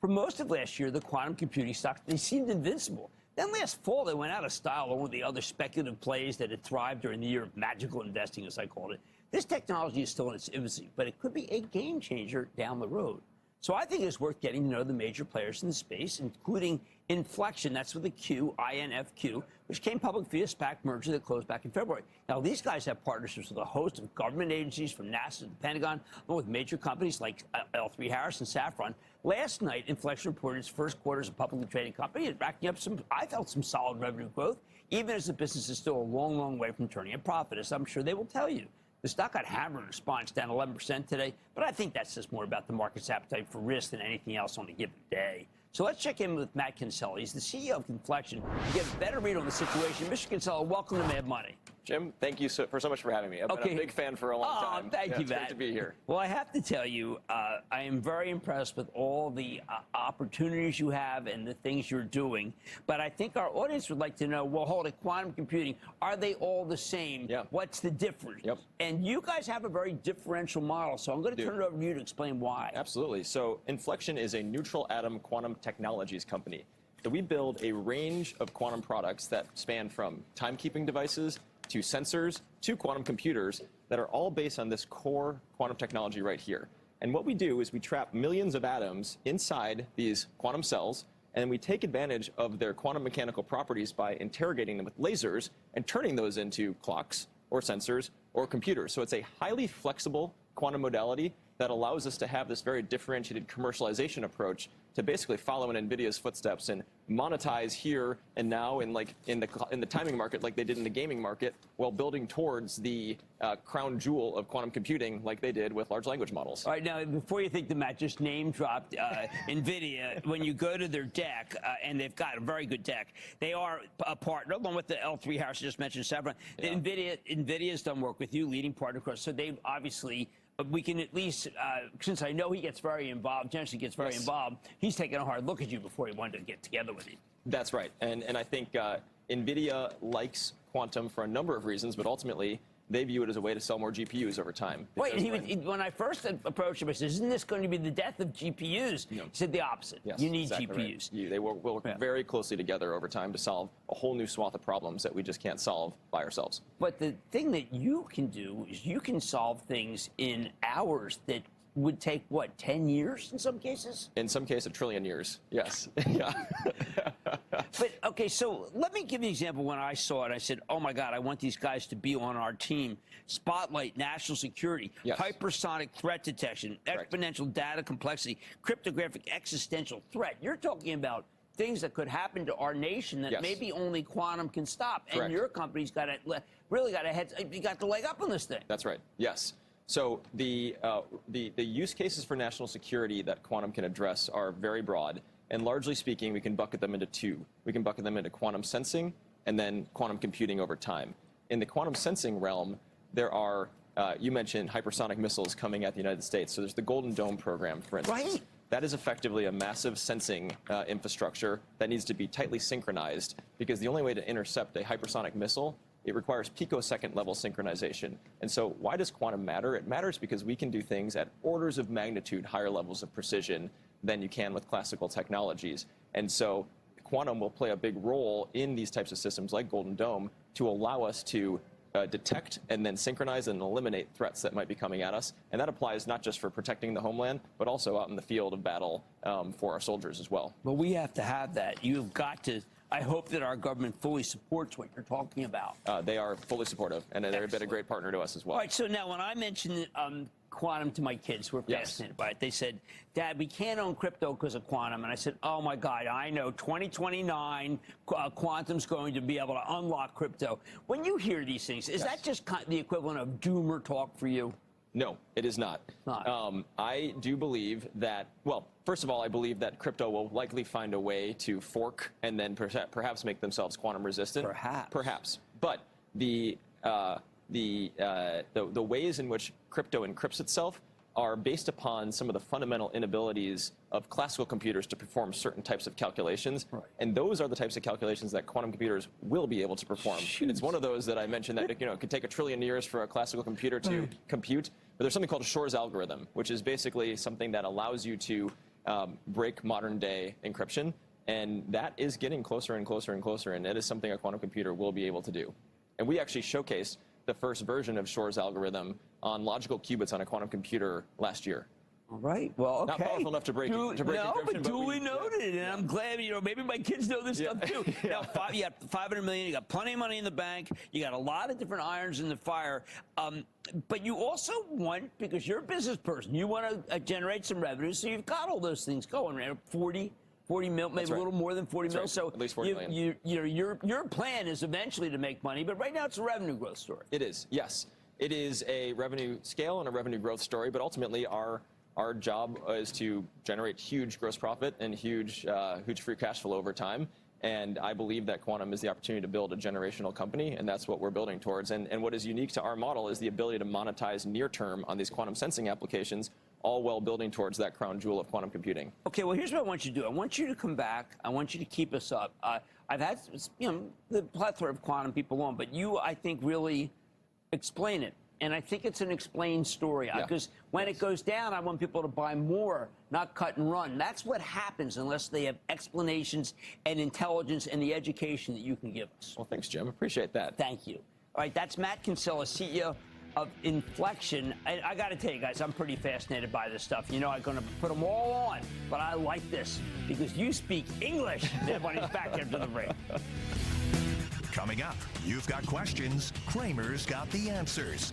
For most of last year, the quantum computing stocks, they seemed invincible. Then last fall, they went out of style along with the other speculative plays that had thrived during the year of magical investing, as I called it. This technology is still in its infancy, but it could be a game changer down the road. So I think it's worth getting to know the major players in the space, including Infleqtion, that's with a Q, INFQ, which came public via SPAC merger that closed back in February. Now, these guys have partnerships with a host of government agencies from NASA to the Pentagon, along with major companies like L3Harris and Safran. Last night, Infleqtion reported its first quarter as a publicly traded company, and racking up some solid revenue growth, even as the business is still a long, long way from turning a profit, as I'm sure they will tell you. The stock got hammered in response, down 11% today, but I think that's just more about the market's appetite for risk than anything else on a given day. So let's check in with Matt Kinsella. He's the CEO of Infleqtion to get a better read on the situation. Mr. Kinsella, welcome to Mad Money. Jim, thank you so much for having me. I've been a big fan for a long time. Thank you, it's Matt. great to be here. Well, I have to tell you, I am very impressed with all the opportunities you have and the things you're doing. But I think our audience would like to know, well, hold it, quantum computing, are they all the same? Yeah. What's the difference? Yep. And you guys have a very differential model, so I'm going to turn it over to you to explain why. Absolutely. So Infleqtion is a neutral atom quantum technologies company. So we build a range of quantum products that span from timekeeping devices to sensors to quantum computers that are all based on this core quantum technology right here. And what we do is we trap millions of atoms inside these quantum cells, and we take advantage of their quantum mechanical properties by interrogating them with lasers and turning those into clocks or sensors or computers. So it's a highly flexible quantum modality that allows us to have this very differentiated commercialization approach to basically follow in Nvidia's footsteps and monetize here and now in the timing market like they did in the gaming market, while building towards the crown jewel of quantum computing like they did with large language models. All right, now, before you think the Matt just name-dropped Nvidia, when you go to their deck, and they've got a very good deck, they are a partner, along with the L3Harris I just mentioned, Safran. Yeah. Nvidia's done work with you, leading partner across, so they've obviously... we can at least, since I know he gets very involved, generally gets very involved, he's taking a hard look at you before he wanted to get together with you. That's right. And I think NVIDIA likes quantum for a number of reasons, but ultimately they view it as a way to sell more GPUs over time. Wait, when I first approached him, I said, isn't this going to be the death of GPUs? No. He said the opposite. Yes, you need exactly GPUs. Right. They will work very closely together over time to solve a whole new swath of problems that we just can't solve by ourselves. But the thing that you can do is you can solve things in hours that would take, what, 10 years in some cases? In some cases, 1 trillion years, yes. Yeah. But, okay, so let me give you an example. When I saw it, I said, oh, my God, I want these guys to be on our team. Spotlight, national security, hypersonic threat detection, exponential data complexity, cryptographic existential threat. You're talking about things that could happen to our nation that maybe only quantum can stop. And your company's got really got you got the leg up on this thing. That's right, yes. So the use cases for national security that quantum can address are very broad. And largely speaking, we can bucket them into two. We can bucket them into quantum sensing and then quantum computing over time. In the quantum sensing realm, there are, you mentioned hypersonic missiles coming at the United States. So there's the Golden Dome program, for instance. Right. That is effectively a massive sensing infrastructure that needs to be tightly synchronized, because the only way to intercept a hypersonic missile, it requires picosecond level synchronization. And so why does quantum matter? It matters because we can do things at orders of magnitude higher levels of precision than you can with classical technologies. And so quantum will play a big role in these types of systems like Golden Dome to allow us to detect and then synchronize and eliminate threats that might be coming at us. And that applies not just for protecting the homeland, but also out in the field of battle for our soldiers as well. Well, we have to have that. You've got to. I hope that our government fully supports what you're talking about. They are fully supportive, and they've been a great partner to us as well. All right, so now when I mentioned quantum to my kids who are fascinated by it, they said, Dad, we can't own crypto because of quantum. And I said, oh, my God, I know 2029, quantum's going to be able to unlock crypto. When you hear these things, is that just the equivalent of doomer talk for you? No, it is not. I do believe that, well, first of all, I believe that crypto will likely find a way to fork and then perhaps make themselves quantum resistant. Perhaps. But the ways in which crypto encrypts itself are based upon some of the fundamental inabilities of classical computers to perform certain types of calculations. Right. And those are the types of calculations that quantum computers will be able to perform. It's one of those that I mentioned that it could take 1 trillion years for a classical computer to compute. But there's something called a Shor's algorithm, which is basically something that allows you to break modern-day encryption. And that is getting closer and closer and closer, and it is something a quantum computer will be able to do. And we actually showcased the first version of Shor's algorithm on logical qubits on a quantum computer last year. All right. Well, okay. Not powerful enough to break encryption. No, but duly noted, and I'm glad, maybe my kids know this stuff too. Now, you got $500 million, you got plenty of money in the bank, you got a lot of different irons in the fire, but you also want, because you're a business person, you want to generate some revenue, so you've got all those things going, right? 40 mil, maybe a little more than 40 mil. So at least 40 million. Your plan is eventually to make money, but right now it's a revenue growth story. It is, yes. It is a revenue scale and a revenue growth story, but ultimately our job is to generate huge gross profit and huge free cash flow over time. And I believe that quantum is the opportunity to build a generational company, and that's what we're building towards. And what is unique to our model is the ability to monetize near term on these quantum sensing applications, all while building towards that crown jewel of quantum computing. Okay, well, here's what I want you to do. I want you to come back. I want you to keep us up. I've had, the plethora of quantum people on, but you, I think, really explain it. And I think it's an explained story, because when it goes down, I want people to buy more, not cut and run. That's what happens unless they have explanations and intelligence and the education that you can give us. Well, thanks, Jim. Appreciate that. Thank you. All right, that's Matt Kinsella, CEO of Infleqtion. I got to tell you guys, I'm pretty fascinated by this stuff. I'm going to put them all on, but I like this because you speak English when he's back after the break. Coming up, you've got questions, Cramer's got the answers.